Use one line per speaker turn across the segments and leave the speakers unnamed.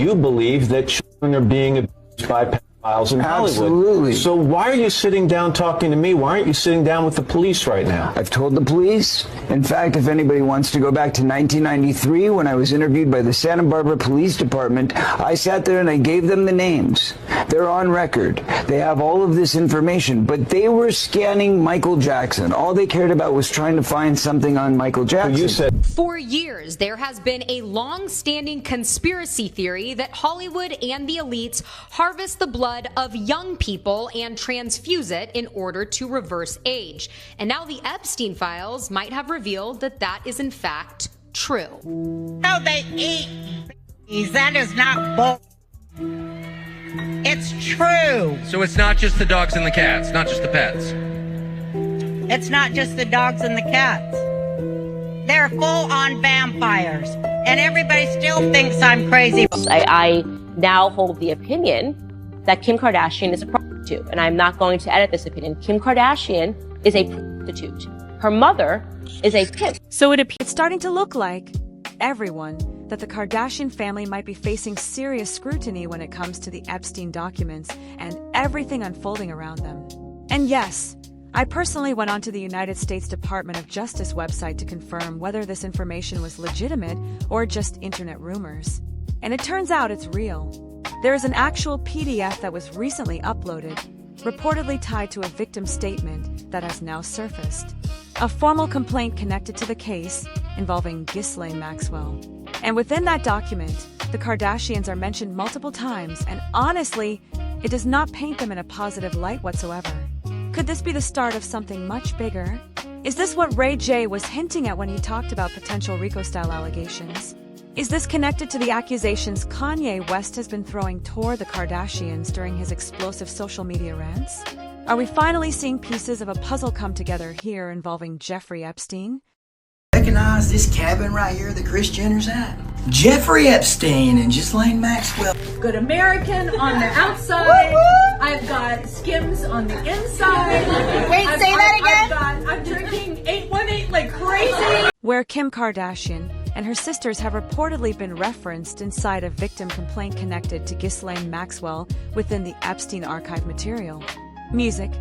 You believe that children are being abused by pedophiles in Hollywood.
Absolutely.
So why are you sitting down talking to me? Why aren't you sitting down with the police right now?
I've told the police. In fact, if anybody wants to go back to 1993 when I was interviewed by the Santa Barbara Police Department, I sat there and I gave them the names. They're on record. They have all of this information, but they were scanning Michael Jackson. All they cared about was trying to find something on Michael Jackson.
You said
For years, there has been a long-standing conspiracy theory that Hollywood and the elites harvest the blood of young people and transfuse it in order to reverse age. And now the Epstein files might have revealed that that is in fact true.
No, they eat babies. That is not bull. It's true.
So it's not just the dogs and the cats, not just the pets.
It's not just the dogs and the cats. They're full-on vampires. And everybody still thinks I'm crazy.
I now hold the opinion that Kim Kardashian is a prostitute, and I'm not going to edit this opinion. Kim Kardashian is a prostitute. Her mother is a pimp.
So it's starting to look like everyone that the Kardashian family might be facing serious scrutiny when it comes to the Epstein documents and everything unfolding around them. And yes, I personally went onto the United States Department of Justice website to confirm whether this information was legitimate or just internet rumors. And it turns out it's real. There is an actual PDF that was recently uploaded, reportedly tied to a victim statement that has now surfaced. A formal complaint connected to the case involving Ghislaine Maxwell. And within that document, the Kardashians are mentioned multiple times, and honestly, it does not paint them in a positive light whatsoever. Could this be the start of something much bigger? Is this what Ray J was hinting at when he talked about potential RICO-style allegations? Is this connected to the accusations Kanye West has been throwing toward the Kardashians during his explosive social media rants? Are we finally seeing pieces of a puzzle come together here involving Jeffrey Epstein?
Recognize this cabin right here that Kris Jenner's at? Jeffrey Epstein and Ghislaine Maxwell.
Good American on the outside. I've got Skims on the inside.
Wait, say that again?
I'm drinking 818 like crazy.
Where Kim Kardashian and her sisters have reportedly been referenced inside a victim complaint connected to Ghislaine Maxwell within the Epstein archive material. Music.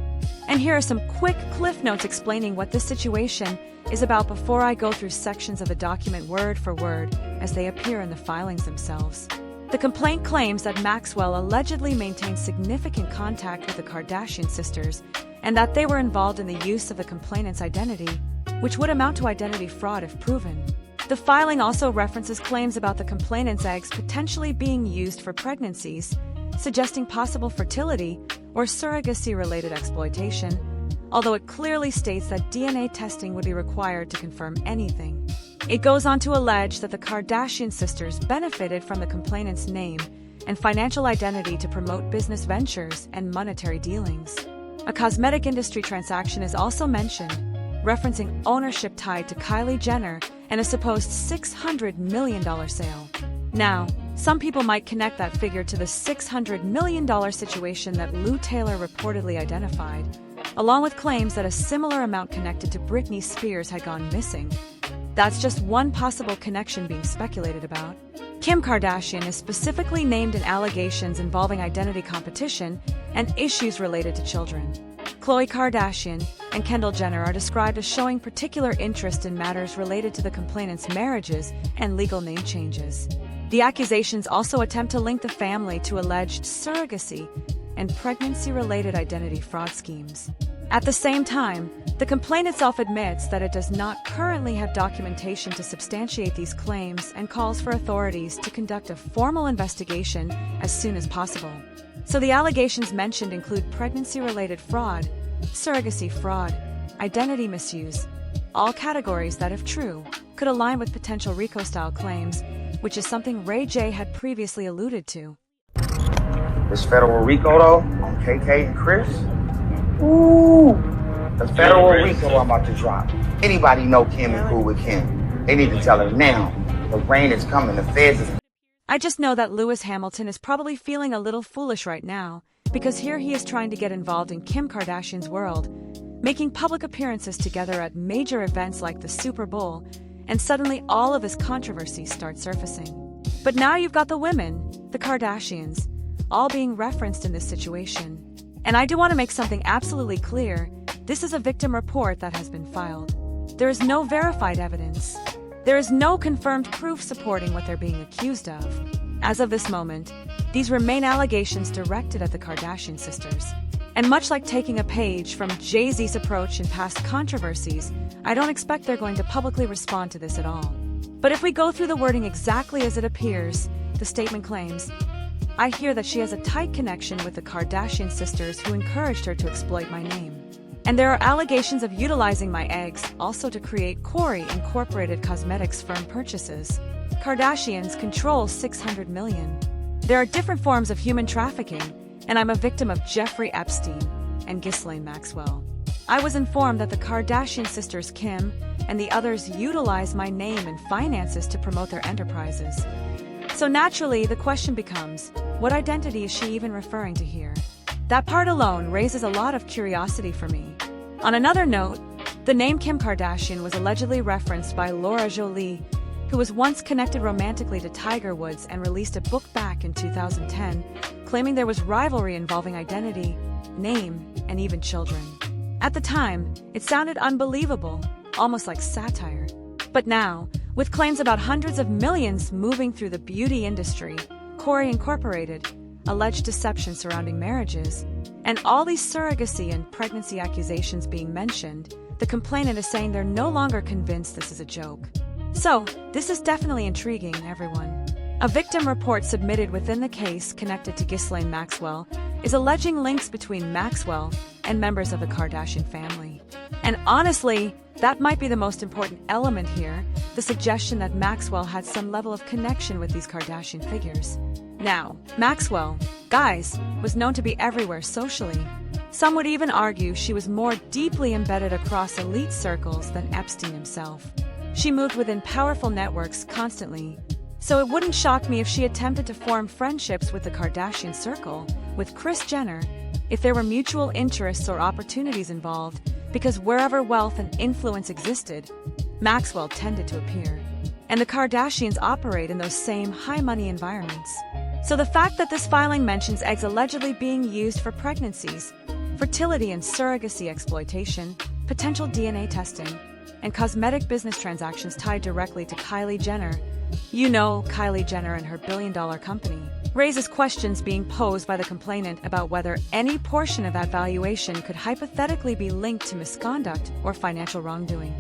And here are some quick cliff notes explaining what this situation is about before I go through sections of the document word for word as they appear in the filings themselves. The complaint claims that Maxwell allegedly maintained significant contact with the Kardashian sisters and that they were involved in the use of the complainant's identity, which would amount to identity fraud if proven. The filing also references claims about the complainant's eggs potentially being used for pregnancies, suggesting possible fertility or surrogacy-related exploitation, although it clearly states that DNA testing would be required to confirm anything. It goes on to allege that the Kardashian sisters benefited from the complainant's name and financial identity to promote business ventures and monetary dealings. A cosmetic industry transaction is also mentioned, referencing ownership tied to Kylie Jenner and a supposed $600 million sale. Now, some people might connect that figure to the $600 million situation that Lou Taylor reportedly identified, along with claims that a similar amount connected to Britney Spears had gone missing. That's just one possible connection being speculated about. Kim Kardashian is specifically named in allegations involving identity competition and issues related to children. Khloe Kardashian and Kendall Jenner are described as showing particular interest in matters related to the complainant's marriages and legal name changes. The accusations also attempt to link the family to alleged surrogacy and pregnancy-related identity fraud schemes. At the same time, the complaint itself admits that it does not currently have documentation to substantiate these claims and calls for authorities to conduct a formal investigation as soon as possible. So the allegations mentioned include pregnancy-related fraud, surrogacy fraud, identity misuse, all categories that, if true, could align with potential RICO-style claims, which is something Ray J had previously alluded to.
This federal RICO, though, on KK and Kris, ooh, the federal RICO I'm about to drop. Anybody know Kim and cool with Kim? They need to tell her now. The rain is coming, the feds is...
I just know that Lewis Hamilton is probably feeling a little foolish right now, because here he is trying to get involved in Kim Kardashian's world, making public appearances together at major events like the Super Bowl, and suddenly all of his controversies start surfacing. But now you've got the women, the Kardashians, all being referenced in this situation. And I do want to make something absolutely clear. This is a victim report that has been filed. There is no verified evidence. There is no confirmed proof supporting what they're being accused of. As of this moment, these remain allegations directed at the Kardashian sisters. And much like taking a page from Jay-Z's approach in past controversies, I don't expect they're going to publicly respond to this at all. But if we go through the wording exactly as it appears, the statement claims, I hear that she has a tight connection with the Kardashian sisters who encouraged her to exploit my name. And there are allegations of utilizing my eggs also to create Corey Incorporated cosmetics firm purchases. Kardashians control $600 million. There are different forms of human trafficking, and I'm a victim of Jeffrey Epstein and Ghislaine Maxwell. I was informed that the Kardashian sisters Kim and the others utilize my name and finances to promote their enterprises. So naturally, the question becomes, what identity is she even referring to here? That part alone raises a lot of curiosity for me. On another note, the name Kim Kardashian was allegedly referenced by Laura Jolie, who was once connected romantically to Tiger Woods and released a book back in 2010, claiming there was rivalry involving identity, name, and even children. At the time, it sounded unbelievable, almost like satire. But now, with claims about hundreds of millions moving through the beauty industry, Corey Incorporated, alleged deception surrounding marriages, and all these surrogacy and pregnancy accusations being mentioned, the complainant is saying they're no longer convinced this is a joke. So, this is definitely intriguing, everyone. A victim report submitted within the case connected to Ghislaine Maxwell is alleging links between Maxwell and members of the Kardashian family. And honestly, that might be the most important element here, the suggestion that Maxwell had some level of connection with these Kardashian figures. Now, Maxwell, guys, was known to be everywhere socially. Some would even argue she was more deeply embedded across elite circles than Epstein himself. She moved within powerful networks constantly. So it wouldn't shock me if she attempted to form friendships with the Kardashian circle, with Kris Jenner, if there were mutual interests or opportunities involved, because wherever wealth and influence existed, Maxwell tended to appear. And the Kardashians operate in those same high-money environments. So the fact that this filing mentions eggs allegedly being used for pregnancies, fertility and surrogacy exploitation, potential DNA testing, and cosmetic business transactions tied directly to Kylie Jenner, you know Kylie Jenner and her billion-dollar company, raises questions being posed by the complainant about whether any portion of that valuation could hypothetically be linked to misconduct or financial wrongdoing.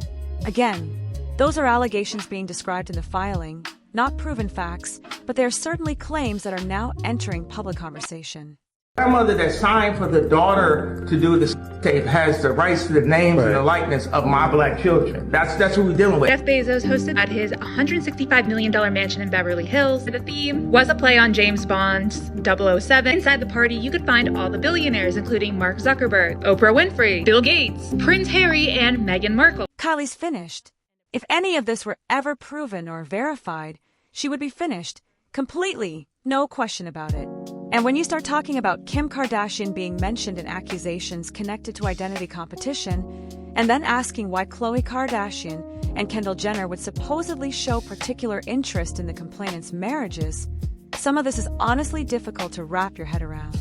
Again, those are allegations being described in the filing, not proven facts, but they are certainly claims that are now entering public conversation.
Grandmother that signed for the daughter to do the tape has the rights to the names and the likeness of my black children. That's what we're dealing with.
Jeff Bezos hosted at his $165 million mansion in Beverly Hills. The theme was a play on James Bond's 007. Inside the party, you could find all the billionaires, including Mark Zuckerberg, Oprah Winfrey, Bill Gates, Prince Harry, and Meghan Markle.
Kylie's finished. If any of this were ever proven or verified, she would be finished. Completely. No question about it. And when you start talking about Kim Kardashian being mentioned in accusations connected to identity competition, and then asking why Khloe Kardashian and Kendall Jenner would supposedly show particular interest in the complainant's marriages, some of this is honestly difficult to wrap your head around.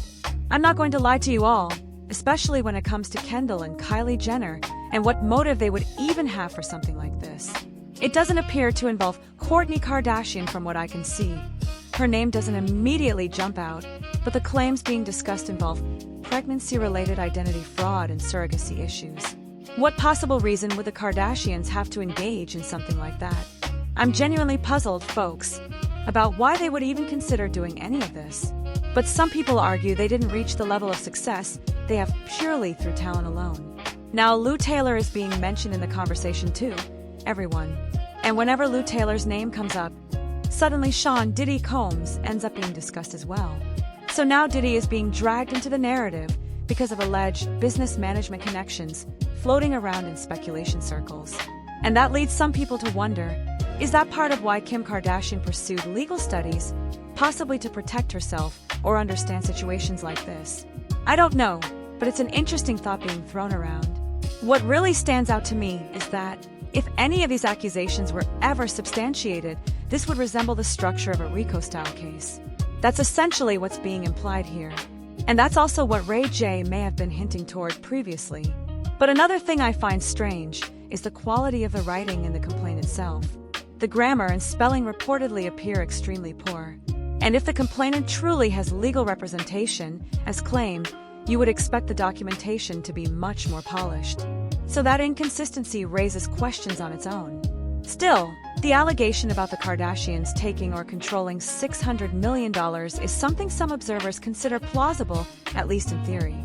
I'm not going to lie to you all, especially when it comes to Kendall and Kylie Jenner and what motive they would even have for something like this. It doesn't appear to involve Kourtney Kardashian from what I can see. Her name doesn't immediately jump out, but the claims being discussed involve pregnancy-related identity fraud and surrogacy issues. What possible reason would the Kardashians have to engage in something like that? I'm genuinely puzzled, folks, about why they would even consider doing any of this. But some people argue they didn't reach the level of success they have purely through talent alone. Now, Lou Taylor is being mentioned in the conversation too, everyone. And whenever Lou Taylor's name comes up, suddenly Sean Diddy Combs ends up being discussed as well. So now Diddy is being dragged into the narrative because of alleged business management connections floating around in speculation circles. And that leads some people to wonder, is that part of why Kim Kardashian pursued legal studies, possibly to protect herself or understand situations like this? I don't know, but it's an interesting thought being thrown around. What really stands out to me is that if any of these accusations were ever substantiated, this would resemble the structure of a RICO-style case. That's essentially what's being implied here. And that's also what Ray J may have been hinting toward previously. But another thing I find strange is the quality of the writing in the complaint itself. The grammar and spelling reportedly appear extremely poor. And if the complainant truly has legal representation, as claimed, you would expect the documentation to be much more polished. So that inconsistency raises questions on its own. Still, the allegation about the Kardashians taking or controlling $600 million is something some observers consider plausible, at least in theory.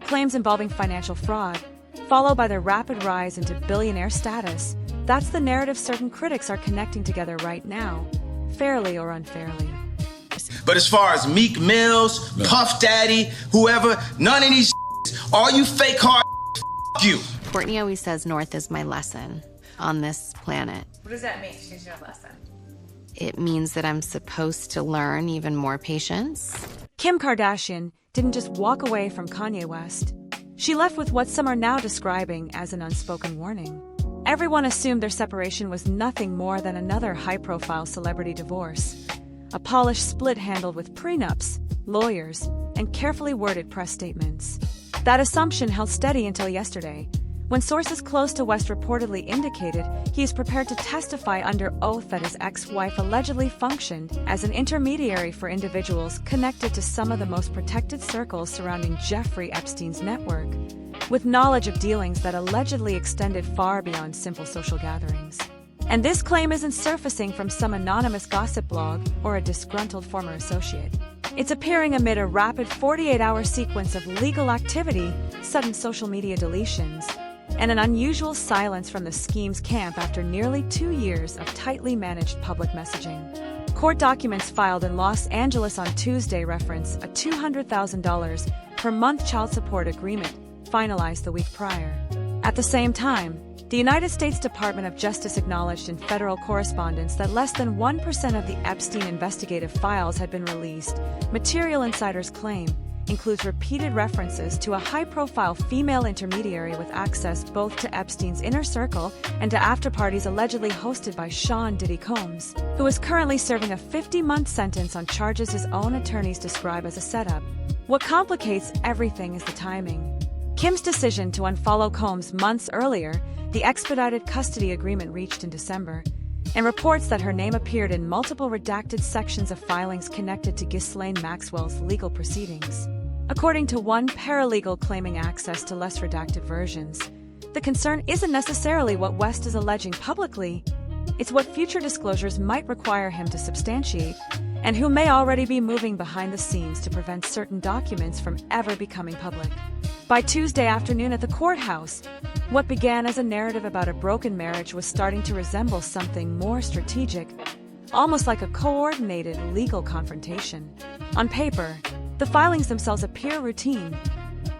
Claims involving financial fraud, followed by their rapid rise into billionaire status, that's the narrative certain critics are connecting together right now, fairly or unfairly.
But as far as Meek Mills, Puff Daddy, whoever, none of these all you fake hard you.
Courtney always says North is my lesson on this planet.
What does that mean? She's your lesson.
It means that I'm supposed to learn even more patience.
Kim Kardashian didn't just walk away from Kanye West. She left with what some are now describing as an unspoken warning. Everyone assumed their separation was nothing more than another high-profile celebrity divorce. A polished split handled with prenups, lawyers, and carefully worded press statements. That assumption held steady until yesterday, when sources close to West reportedly indicated he is prepared to testify under oath that his ex-wife allegedly functioned as an intermediary for individuals connected to some of the most protected circles surrounding Jeffrey Epstein's network, with knowledge of dealings that allegedly extended far beyond simple social gatherings. And this claim isn't surfacing from some anonymous gossip blog or a disgruntled former associate. It's appearing amid a rapid 48-hour sequence of legal activity, sudden social media deletions, and an unusual silence from the scheme's camp after nearly 2 years of tightly managed public messaging. Court documents filed in Los Angeles on Tuesday reference a $200,000 per month child support agreement finalized the week prior. At the same time, the United States Department of Justice acknowledged in federal correspondence that less than 1% of the Epstein investigative files had been released. Material insiders claim includes repeated references to a high-profile female intermediary with access both to Epstein's inner circle and to after-parties allegedly hosted by Sean Diddy Combs, who is currently serving a 50-month sentence on charges his own attorneys describe as a setup. What complicates everything is the timing. Kim's decision to unfollow Combs months earlier, the expedited custody agreement reached in December, and reports that her name appeared in multiple redacted sections of filings connected to Ghislaine Maxwell's legal proceedings. According to one paralegal claiming access to less redacted versions, the concern isn't necessarily what West is alleging publicly, it's what future disclosures might require him to substantiate, and who may already be moving behind the scenes to prevent certain documents from ever becoming public. By Tuesday afternoon at the courthouse, what began as a narrative about a broken marriage was starting to resemble something more strategic, almost like a coordinated legal confrontation. On paper, the filings themselves appear routine: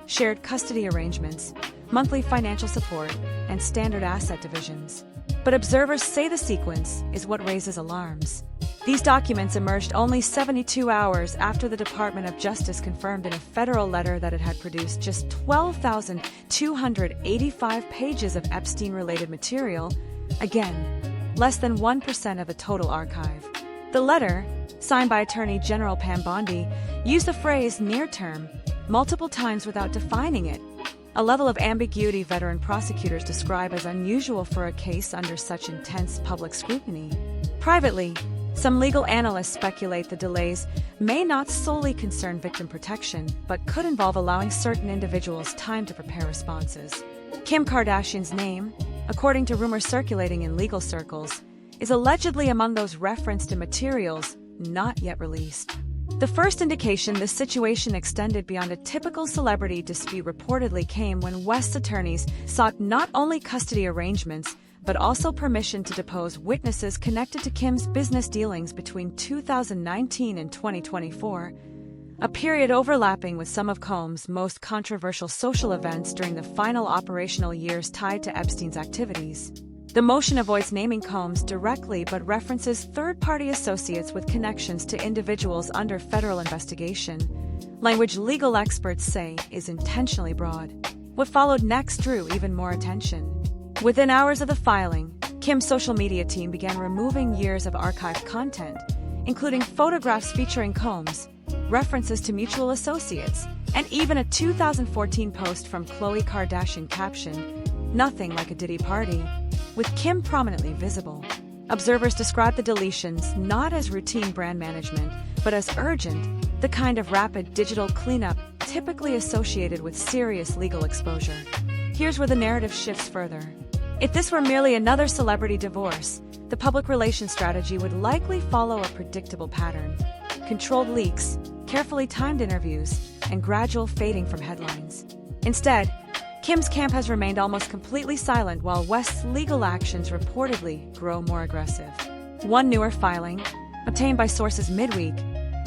shared custody arrangements, monthly financial support, and standard asset divisions. But observers say the sequence is what raises alarms. These documents emerged only 72 hours after the Department of Justice confirmed in a federal letter that it had produced just 12,285 pages of Epstein-related material, again, less than 1% of the total archive. The letter, signed by Attorney General Pam Bondi, used the phrase near term multiple times without defining it, a level of ambiguity veteran prosecutors describe as unusual for a case under such intense public scrutiny. Privately, some legal analysts speculate the delays may not solely concern victim protection, but could involve allowing certain individuals time to prepare responses. Kim Kardashian's name, according to rumors circulating in legal circles, is allegedly among those referenced in materials not yet released. The first indication this situation extended beyond a typical celebrity dispute reportedly came when West's attorneys sought not only custody arrangements, but also permission to depose witnesses connected to Kim's business dealings between 2019 and 2024, a period overlapping with some of Combs' most controversial social events during the final operational years tied to Epstein's activities. The motion avoids naming Combs directly but references third-party associates with connections to individuals under federal investigation, language legal experts say is intentionally broad. What followed next drew even more attention. Within hours of the filing, Kim's social media team began removing years of archived content, including photographs featuring Combs, references to mutual associates, and even a 2014 post from Khloe Kardashian captioned, "Nothing like a Diddy party," with Kim prominently visible. Observers describe the deletions not as routine brand management, but as urgent, the kind of rapid digital cleanup typically associated with serious legal exposure. Here's where the narrative shifts further. If this were merely another celebrity divorce, the public relations strategy would likely follow a predictable pattern: controlled leaks, carefully timed interviews, and gradual fading from headlines. Instead, Kim's camp has remained almost completely silent while West's legal actions reportedly grow more aggressive. One newer filing, obtained by sources midweek,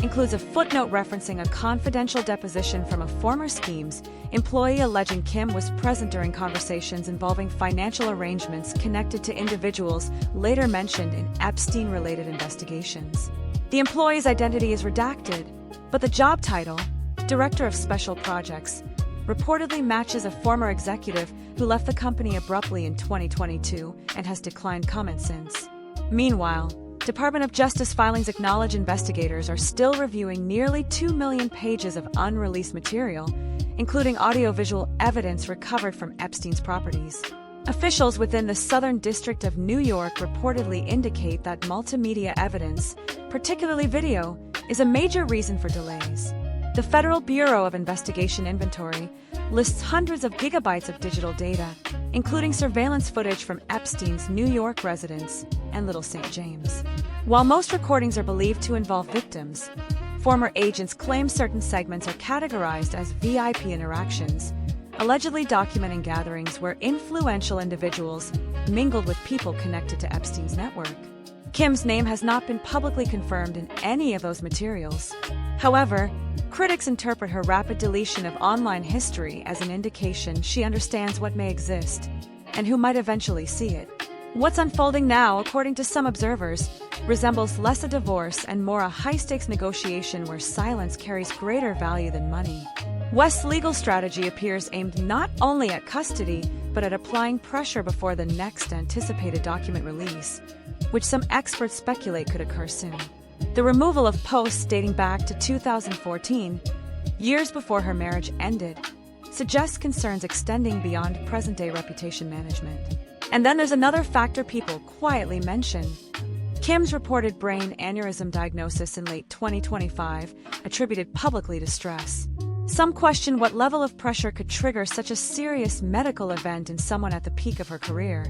includes a footnote referencing a confidential deposition from a former Schemes employee alleging Kim was present during conversations involving financial arrangements connected to individuals later mentioned in Epstein-related investigations. The employee's identity is redacted, but the job title, Director of Special Projects, reportedly matches a former executive who left the company abruptly in 2022 and has declined comment since. Meanwhile, Department of Justice filings acknowledge investigators are still reviewing nearly 2 million pages of unreleased material, including audiovisual evidence recovered from Epstein's properties. Officials within the Southern District of New York reportedly indicate that multimedia evidence, particularly video, is a major reason for delays. The Federal Bureau of Investigation inventory lists hundreds of gigabytes of digital data, including surveillance footage from Epstein's New York residence and Little St. James. While most recordings are believed to involve victims, former agents claim certain segments are categorized as VIP interactions, allegedly documenting gatherings where influential individuals mingled with people connected to Epstein's network. Kim's name has not been publicly confirmed in any of those materials. However, critics interpret her rapid deletion of online history as an indication she understands what may exist and who might eventually see it. What's unfolding now, according to some observers, resembles less a divorce and more a high-stakes negotiation where silence carries greater value than money. West's legal strategy appears aimed not only at custody, but at applying pressure before the next anticipated document release, which some experts speculate could occur soon. The removal of posts dating back to 2014, years before her marriage ended, suggests concerns extending beyond present-day reputation management. And then there's another factor people quietly mention: Kim's reported brain aneurysm diagnosis in late 2025, attributed publicly to stress. Some question what level of pressure could trigger such a serious medical event in someone at the peak of her career,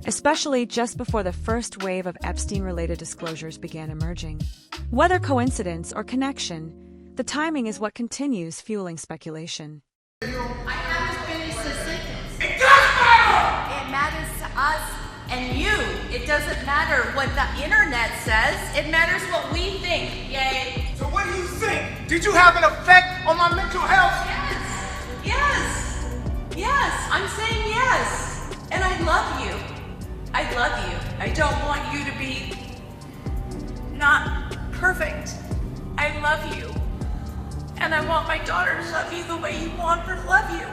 especially just before the first wave of Epstein-related disclosures began emerging. Whether coincidence or connection, the timing is what continues fueling speculation.
I have to finish the sentence. It does matter! It matters to us and you. It doesn't matter what the internet says. It matters what we think. Yay.
So what do you think? Did you have an effect on my mental health?
Yes. Yes. Yes. I'm saying yes. And I love you. I love you. I don't want you to be not perfect. I love you. And I want my daughter to love you the way you want her to love you.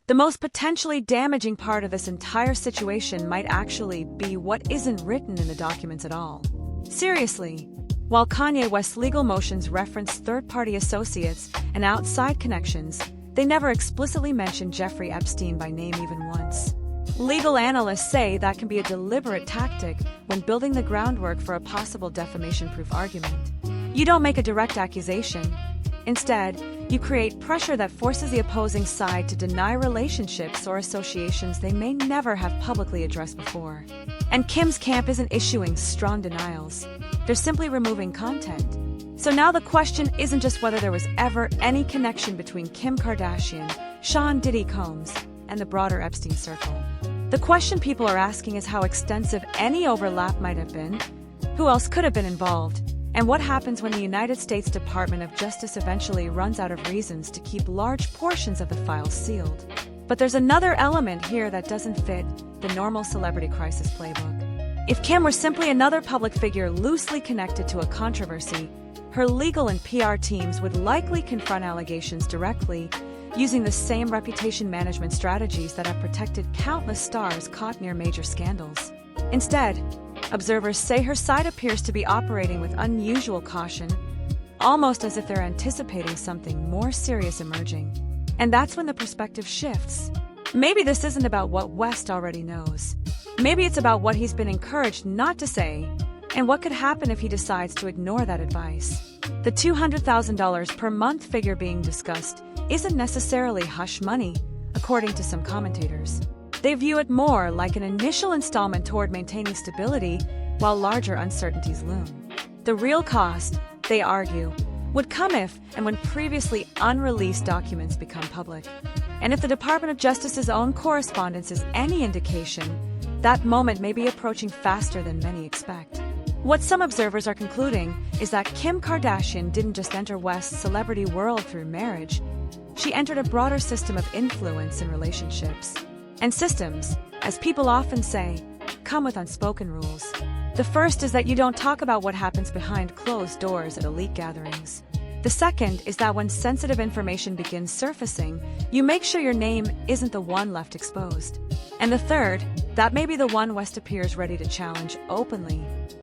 The most potentially damaging part of this entire situation might actually be what isn't written in the documents at all. Seriously, while Kanye West's legal motions reference third-party associates and outside connections, they never explicitly mention Jeffrey Epstein by name even once. Legal analysts say that can be a deliberate tactic when building the groundwork for a possible defamation-proof argument. You don't make a direct accusation. Instead, you create pressure that forces the opposing side to deny relationships or associations they may never have publicly addressed before. And Kim's camp isn't issuing strong denials. They're simply removing content. So now the question isn't just whether there was ever any connection between Kim Kardashian, Sean Diddy Combs, and the broader Epstein circle. The question people are asking is how extensive any overlap might have been, who else could have been involved, and what happens when the United States Department of Justice eventually runs out of reasons to keep large portions of the files sealed. But there's another element here that doesn't fit the normal celebrity crisis playbook. If Kim were simply another public figure loosely connected to a controversy, her legal and PR teams would likely confront allegations directly, using the same reputation management strategies that have protected countless stars caught near major scandals. Instead, observers say her side appears to be operating with unusual caution, almost as if they're anticipating something more serious emerging. And that's when the perspective shifts. Maybe this isn't about what West already knows. Maybe it's about what he's been encouraged not to say, and what could happen if he decides to ignore that advice. The $200,000 per month figure being discussed isn't necessarily hush money, according to some commentators. They view it more like an initial installment toward maintaining stability while larger uncertainties loom. The real cost, they argue, would come if and when previously unreleased documents become public. And if the Department of Justice's own correspondence is any indication, that moment may be approaching faster than many expect. What some observers are concluding is that Kim Kardashian didn't just enter West's celebrity world through marriage. She entered a broader system of influence in relationships. And systems, as people often say, come with unspoken rules. The first is that you don't talk about what happens behind closed doors at elite gatherings. The second is that when sensitive information begins surfacing, you make sure your name isn't the one left exposed. And the third, that may be the one West appears ready to challenge openly.